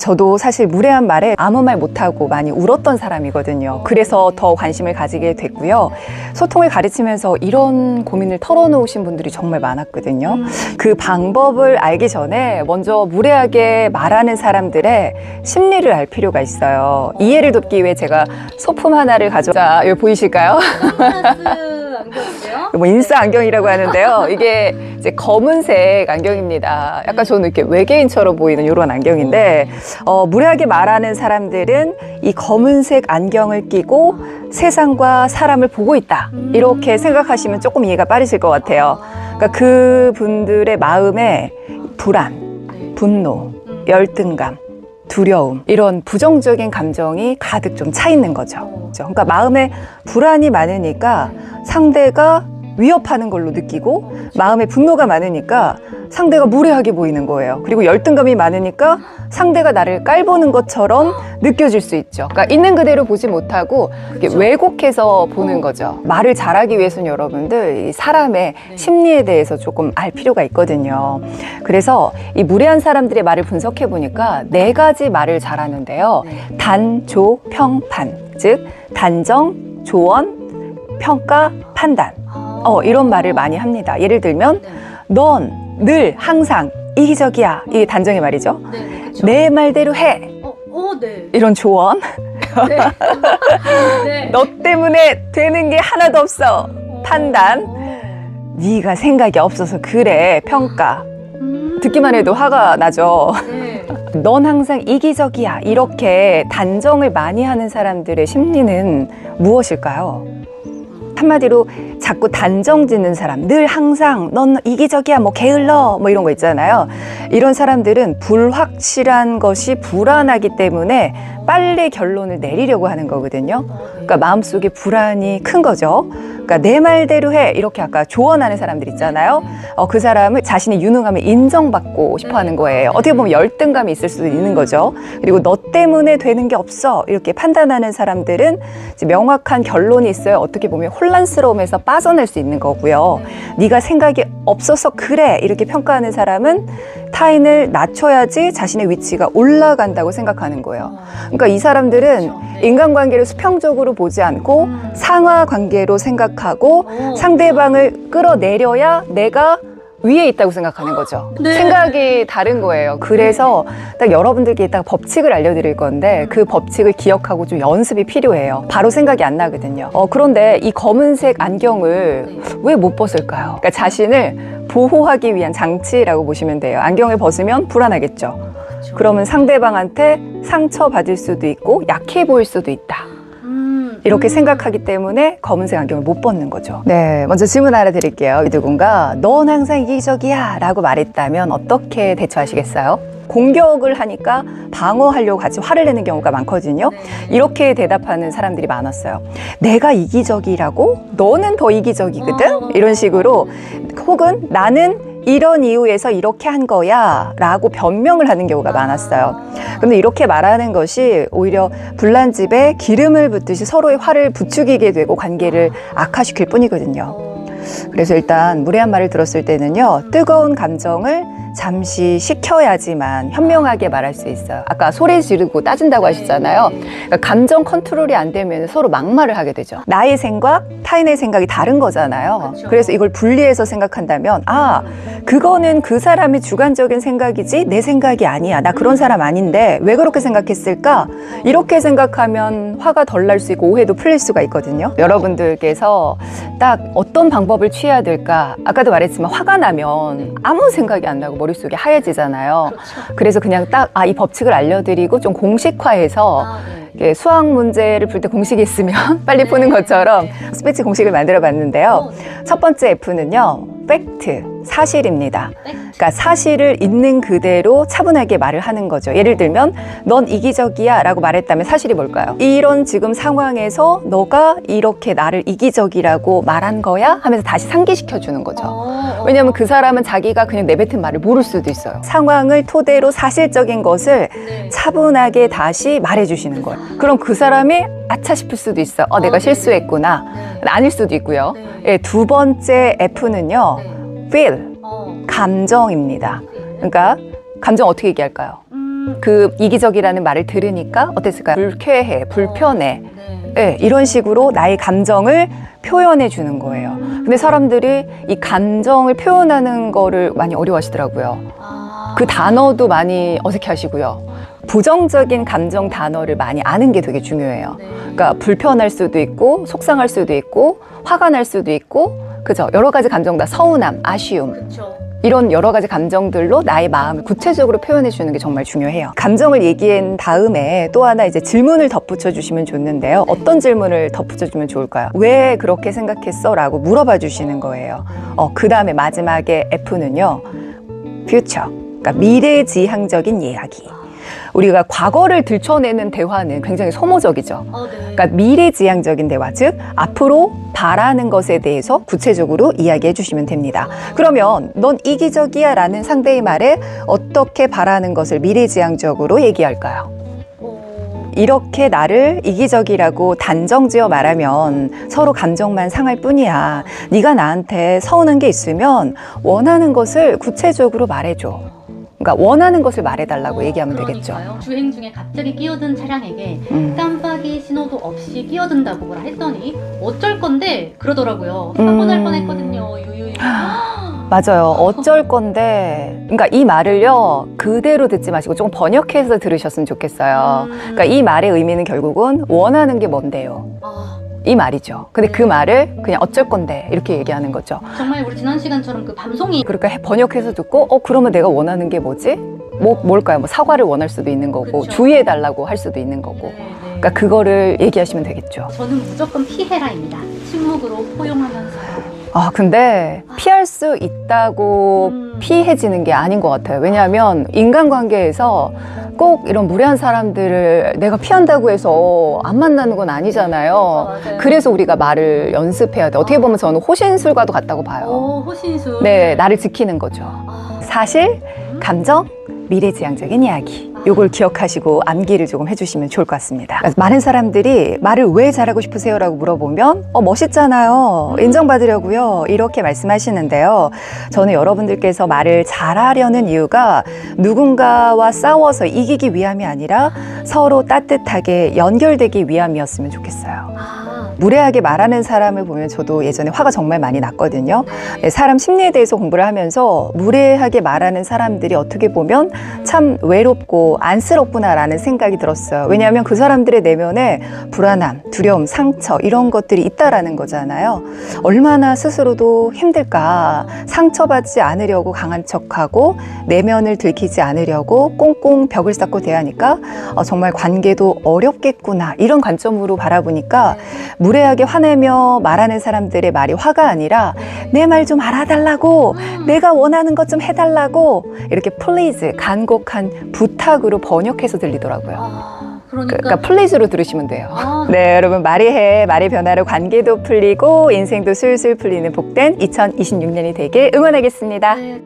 저도 사실 무례한 말에 아무 말 못하고 많이 울었던 사람이거든요. 그래서 더 관심을 가지게 됐고요. 소통을 가르치면서 이런 고민을 털어놓으신 분들이 정말 많았거든요. 그 방법을 알기 전에 먼저 무례하게 말하는 사람들의 심리를 알 필요가 있어요. 이해를 돕기 위해 제가 소품 하나를 자, 여기 보이실까요? 선글라스 안경인데요? 뭐 인싸 안경이라고 하는데요. 이게 이제 검은색 안경입니다. 약간 저는 이렇게 외계인처럼 보이는 이런 안경인데, 무례하게 말하는 사람들은 이 검은색 안경을 끼고 세상과 사람을 보고 있다. 이렇게 생각하시면 조금 이해가 빠르실 것 같아요. 그러니까 그분들의 마음에 불안, 분노, 열등감, 두려움, 이런 부정적인 감정이 가득 좀 차 있는 거죠. 그러니까 마음에 불안이 많으니까 상대가 위협하는 걸로 느끼고, 마음에 분노가 많으니까 상대가 무례하게 보이는 거예요. 그리고 열등감이 많으니까 상대가 나를 깔보는 것처럼 느껴질 수 있죠. 그러니까 있는 그대로 보지 못하고 이렇게 왜곡해서 보는 거죠. 말을 잘하기 위해서는 여러분들 이 사람의 심리에 대해서 조금 알 필요가 있거든요. 그래서 이 무례한 사람들의 말을 분석해 보니까 4가지 말을 잘하는데요. 단, 조, 평, 판. 즉 단정, 조언, 평가, 판단. 이런 말을 많이 합니다. 예를 들면 넌 늘 항상 이기적이야. 이게 단정의 말이죠. 내 말대로 해. 네. 이런 조언. 네. 네. 너 때문에 되는 게 하나도 없어. 판단. 네가 생각이 없어서 그래. 평가. 듣기만 해도 화가 나죠. 네. 넌 항상 이기적이야. 이렇게 단정을 많이 하는 사람들의 심리는 무엇일까요? 한마디로 자꾸 단정 짓는 사람, 늘 항상 넌 이기적이야, 뭐 게을러, 뭐 이런 거 있잖아요. 이런 사람들은 불확실한 것이 불안하기 때문에 빨리 결론을 내리려고 하는 거거든요. 그러니까 마음속에 불안이 큰 거죠. 그러니까 내 말대로 해, 이렇게 아까 조언하는 사람들 있잖아요. 그 사람을 자신의 유능함을 인정받고 싶어 하는 거예요. 어떻게 보면 열등감이 있을 수도 있는 거죠. 그리고 너 때문에 되는 게 없어, 이렇게 판단하는 사람들은 이제 명확한 결론이 있어요. 어떻게 보면 혼란스러움에서 빠져날 수 있는 거고요. 네가 생각이 없어서 그래, 이렇게 평가하는 사람은 타인을 낮춰야지 자신의 위치가 올라간다고 생각하는 거예요. 그러니까 이 사람들은 인간관계를 수평적으로 보지 않고 상하 관계로 생각하고 상대방을 끌어내려야 내가 위에 있다고 생각하는 거죠. 네. 생각이 다른 거예요. 그래서 딱 여러분들께 이따가 법칙을 알려드릴 건데 그 법칙을 기억하고 좀 연습이 필요해요. 바로 생각이 안 나거든요. 그런데 이 검은색 안경을 왜 못 벗을까요? 그러니까 자신을 보호하기 위한 장치라고 보시면 돼요. 안경을 벗으면 불안하겠죠. 그러면 상대방한테 상처받을 수도 있고 약해 보일 수도 있다. 이렇게 생각하기 때문에 검은색 안경을 못 벗는 거죠. 네, 먼저 질문 하나 드릴게요. 누군가 넌 항상 이기적이야 라고 말했다면 어떻게 대처하시겠어요? 공격을 하니까 방어하려고 같이 화를 내는 경우가 많거든요. 이렇게 대답하는 사람들이 많았어요. 내가 이기적이라고? 너는 더 이기적이거든? 이런 식으로. 혹은 나는 이런 이유에서 이렇게 한 거야 라고 변명을 하는 경우가 많았어요. 근데 이렇게 말하는 것이 오히려 불난 집에 기름을 붓듯이 서로의 화를 부추기게 되고 관계를 악화시킬 뿐이거든요. 그래서 일단 무례한 말을 들었을 때는요, 뜨거운 감정을 잠시 식혀야지만 현명하게 말할 수 있어요. 아까 소리 지르고 따진다고 하셨잖아요. 그러니까 감정 컨트롤이 안 되면 서로 막말을 하게 되죠. 나의 생각, 타인의 생각이 다른 거잖아요. 그래서 이걸 분리해서 생각한다면 그거는 그 사람의 주관적인 생각이지 내 생각이 아니야. 나 그런 사람 아닌데 왜 그렇게 생각했을까? 이렇게 생각하면 화가 덜 날 수 있고 오해도 풀릴 수가 있거든요. 여러분들께서 딱 어떤 방법을 취해야 될까? 아까도 말했지만 화가 나면 아무 생각이 안 나고 머릿속이 하얘지잖아요. 그래서 그냥 딱 이 법칙을 알려드리고 좀 공식화해서 수학 문제를 풀 때 공식이 있으면 빨리 푸는 것처럼 스피치 공식을 만들어 봤는데요. 첫 번째 F는요, 팩트, 사실입니다. 그러니까 사실을 있는 그대로 차분하게 말을 하는 거죠. 예를 들면 넌 이기적이야 라고 말했다면 사실이 뭘까요? 이런 지금 상황에서 너가 이렇게 나를 이기적이라고 말한 거야? 하면서 다시 상기시켜 주는 거죠. 왜냐하면 그 사람은 자기가 그냥 내뱉은 말을 모를 수도 있어요. 상황을 토대로 사실적인 것을 차분하게 다시 말해 주시는 거예요. 그럼 그 사람이 아차 싶을 수도 있어. 내가 실수했구나. 아닐 수도 있고요. 두 번째 F는요, feel, 감정입니다. 그러니까 감정 어떻게 얘기할까요? 그 이기적이라는 말을 들으니까 어땠을까요? 불쾌해, 불편해. 네. 네, 이런 식으로 나의 감정을 표현해 주는 거예요. 근데 사람들이 이 감정을 표현하는 거를 많이 어려워하시더라고요. 그 단어도 많이 어색해 하시고요. 부정적인 감정 단어를 많이 아는 게 되게 중요해요. 네. 그러니까 불편할 수도 있고, 속상할 수도 있고, 화가 날 수도 있고, 그죠? 여러 가지 감정 다 서운함, 아쉬움. 그렇죠. 이런 여러 가지 감정들로 나의 마음을 구체적으로 표현해 주는 게 정말 중요해요. 감정을 얘기한 다음에 또 하나 이제 질문을 덧붙여 주시면 좋는데요. 어떤 질문을 덧붙여 주면 좋을까요? 왜 그렇게 생각했어? 라고 물어봐 주시는 거예요. 그 다음에 마지막에 F는요. future. 그러니까 미래지향적인 이야기. 우리가 과거를 들춰내는 대화는 굉장히 소모적이죠. 네. 그러니까 미래지향적인 대화, 즉 앞으로 바라는 것에 대해서 구체적으로 이야기해 주시면 됩니다. 그러면 넌 이기적이야 라는 상대의 말에 어떻게 바라는 것을 미래지향적으로 얘기할까요? 이렇게 나를 이기적이라고 단정지어 말하면 서로 감정만 상할 뿐이야. 네가 나한테 서운한 게 있으면 원하는 것을 구체적으로 말해줘. 그러니까 원하는 것을 말해달라고 얘기하면 되겠죠. 주행 중에 갑자기 끼어든 차량에게 깜빡이 신호도 없이 끼어든다고 뭐라 했더니 어쩔 건데 그러더라고요. 사고 날 뻔했거든요. 유유유. 맞아요. 어쩔 건데. 그러니까 이 말을요, 그대로 듣지 마시고 조금 번역해서 들으셨으면 좋겠어요. 그러니까 이 말의 의미는 결국은 원하는 게 뭔데요? 이 말이죠. 근데 그 말을 그냥 어쩔 건데 이렇게 얘기하는 거죠. 정말 우리 지난 시간처럼 그 밤송이. 그러니까 번역해서 듣고 그러면 내가 원하는 게 뭐지? 뭘까요? 뭐 사과를 원할 수도 있는 거고 그쵸. 주의해달라고 할 수도 있는 거고. 네, 네. 그러니까 그거를 얘기하시면 되겠죠. 저는 무조건 피해라입니다. 침묵으로 포용하면서. 근데 피할 수 있다고 피해지는 게 아닌 것 같아요. 왜냐하면 인간관계에서 꼭 이런 무례한 사람들을 내가 피한다고 해서 안 만나는 건 아니잖아요. 맞아요. 그래서 우리가 말을 연습해야 돼. 어떻게 보면 저는 호신술과도 같다고 봐요. 호신술. 네, 나를 지키는 거죠. 사실, 감정, 미래지향적인 이야기. 요걸 기억하시고 암기를 조금 해주시면 좋을 것 같습니다. 많은 사람들이 말을 왜 잘하고 싶으세요? 라고 물어보면 멋있잖아요. 인정받으려고요. 이렇게 말씀하시는데요. 저는 여러분들께서 말을 잘하려는 이유가 누군가와 싸워서 이기기 위함이 아니라 서로 따뜻하게 연결되기 위함이었으면 좋겠어요. 무례하게 말하는 사람을 보면 저도 예전에 화가 정말 많이 났거든요. 사람 심리에 대해서 공부를 하면서 무례하게 말하는 사람들이 어떻게 보면 참 외롭고 안쓰럽구나라는 생각이 들었어요. 왜냐하면 그 사람들의 내면에 불안함, 두려움, 상처 이런 것들이 있다라는 거잖아요. 얼마나 스스로도 힘들까. 상처받지 않으려고 강한 척하고 내면을 들키지 않으려고 꽁꽁 벽을 쌓고 대하니까 정말 관계도 어렵겠구나 이런 관점으로 바라보니까 무례하게 화내며 말하는 사람들의 말이 화가 아니라 내 말 좀 알아달라고, 내가 원하는 것 좀 해달라고 이렇게 플리즈, 간곡한 부탁으로 번역해서 들리더라고요. 그러니까 플리즈로 들으시면 돼요. 네, 여러분 말이 해, 말의 변화로 관계도 풀리고 인생도 술술 풀리는 복된 2026년이 되길 응원하겠습니다. 네.